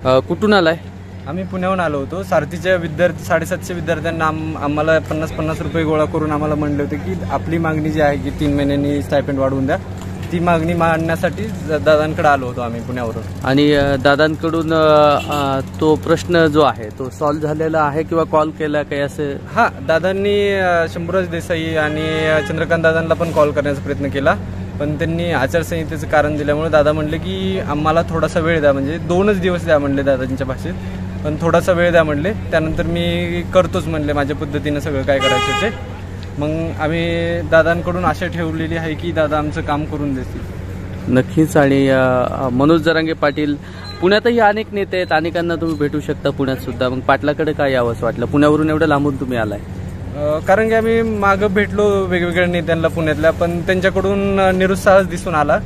कुठून आलाय? आम्ही पुण्याहून आलो होतो. सारथीच्या 750 विद्यार्थ्यांना आम्हाला 50-50 रुपये गोळा करून आम्हाला म्हणले होते की आपली मागणी जी आहे की 3 महिन्यांनी स्टायपेंड वाढवून द्या, ती मागणी मांडण्यासाठी दादांकडे आलो होतो आम्ही पुण्यावरून. आणि दादांकडून तो प्रश्न जो आहे तो सॉल्व्ह झालेला आहे किंवा कॉल केला काही असं? हां, दादांनी शंभूराज देसाई आणि चंद्रकांत दादांना पण कॉल करण्याचा प्रयत्न केला, पण त्यांनी आचारसंहितेचं कारण दिल्यामुळे दादा म्हणले की आम्हाला थोडासा वेळ द्या, म्हणजे 2च दिवस द्या म्हणले दादांच्या भाषेत, पण थोडासा वेळ द्या म्हणले. त्यानंतर मी करतोच म्हणले माझ्या पद्धतीनं सगळं काय करायचं ते. मग आम्ही दादांकडून आशा ठेवलेली आहे की दादा आमचं काम करून देतील. नक्कीच. आणि मनोज जरांगे पाटील, पुण्यातही अनेक नेते आहेत, अनेकांना तुम्ही भेटू शकता पुण्यात सुद्धा. मग पाटलाकडे काय यावंसं वाटलं? पुण्यावरून एवढं लांबून तुम्ही आलाय. कारण की आम्ही मागं भेटलो वेगवेगळ्या नेत्यांना पुण्यातल्या, पण त्यांच्याकडून निरुत्साहच दिसून आला.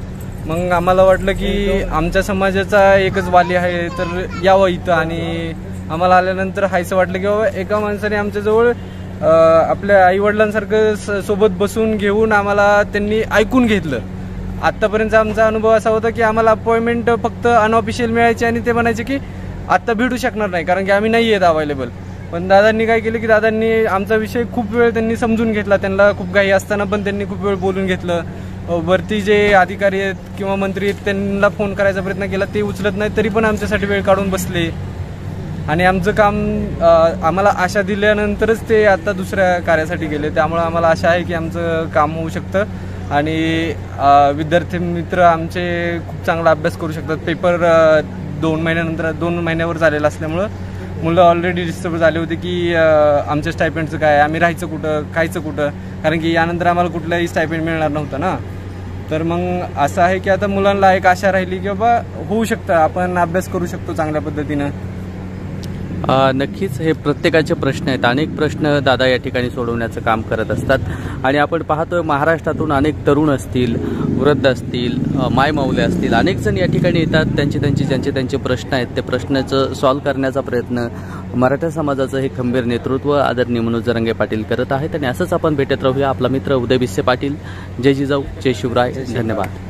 मग आम्हाला वाटलं की आमच्या समाजाचा एकच वाली आहे तर यावं इथं, आणि आम्हाला आल्यानंतर हायचं वाटलं की बाबा एका माणसाने आमच्याजवळ आपल्या आईवडिलांसारखं सोबत बसून घेऊन आम्हाला त्यांनी ऐकून घेतलं. आत्तापर्यंत आमचा अनुभव असा होता की आम्हाला अपॉइंटमेंट फक्त अनऑफिशियल मिळायची आणि ते म्हणायचे की आत्ता भेटू शकणार नाही कारण की आम्ही नाही आहेत अवेलेबल. पण दादांनी काय केलं की दादांनी आमचा विषय खूप वेळ त्यांनी समजून घेतला. त्यांना खूप घाई असताना पण त्यांनी खूप वेळ बोलून घेतलं. वरती जे अधिकारी आहेत किंवा मंत्री आहेत त्यांना फोन करायचा प्रयत्न केला, ते उचलत नाही, तरी पण आमच्यासाठी वेळ काढून बसले. आणि आमचं काम आम्हाला आशा दिल्यानंतरच ते आता दुसऱ्या कार्यासाठी गेले. त्यामुळे आम्हाला आशा आहे की आमचं काम होऊ शकतं आणि विद्यार्थी मित्र आमचे खूप चांगला अभ्यास करू शकतात. पेपर 2 महिन्यावर झालेला असल्यामुळं मुलं ऑलरेडी डिस्टर्ब झाले होते की आमच्या स्टायपेंडचं काय, आम्ही राहायचं कुठं, खायचं कुठं, कारण की यानंतर आम्हाला कुठलाही स्टायपेंड मिळणार नव्हतं ना. तर मग असं आहे की आता मुलांना एक आशा राहिली की बाबा होऊ शकतं, आपण अभ्यास करू शकतो चांगल्या पद्धतीनं. नक्कीच हे प्रत्येकाचे प्रश्न आहेत. अनेक प्रश्न दादा या ठिकाणी सोडवण्याचं काम करत असतात. आणि आपण पाहतोय महाराष्ट्रातून अनेक तरुण असतील, वृद्ध असतील, मायमाऊले असतील, अनेक जण या ठिकाणी येतात. ज्यांचे प्रश्न आहेत ते प्रश्नाचं सॉल्व्ह करण्याचा प्रयत्न मराठा समाजाचं हे खंबीर नेतृत्व आदरणीय मनोज जरांगे पाटील करत आहेत. आणि असंच आपण भेटत राहूया. आपला मित्र उदय भिसे पाटील. जय जिजाऊ, जय शिवराय, धन्यवाद.